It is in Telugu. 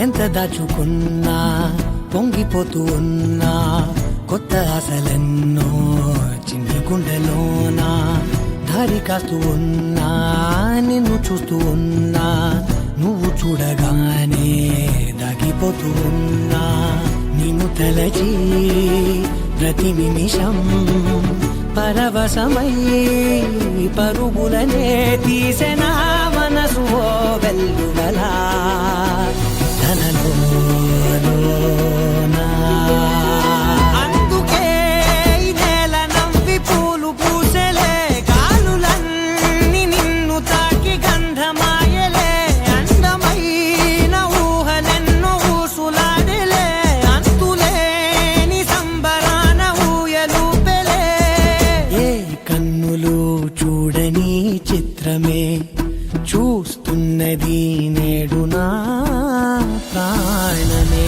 ఎంత దాచుకున్నా పొంగిపోతూ ఉన్నా కొత్త ఆశలెన్నో చిన్ని గుండెలోనా దారి కాస్తూ ఉన్నా నిన్ను చూస్తూ ఉన్నా నువ్వు చూడగానే దాగిపోతూ ఉన్నా నిన్ను తలచి ప్రతి నిమిషం పరవశమై పరుగులనే తీసెనా మనసు ఓ వెల్లువలా తనలోనా అందుకే ఈ నేల నవ్వి పూలు పూసెలే కాలులన్నీ నిన్ను తాకి గంధమాయలే అందమైన ఊహలెన్నో ఊసులాడలే అంతులేని సంబరాన ఊయలూపెలే ఏ కన్నులు చూడని చిత్రమే చూస్తున్నది నేడు నా ప్రాణమే.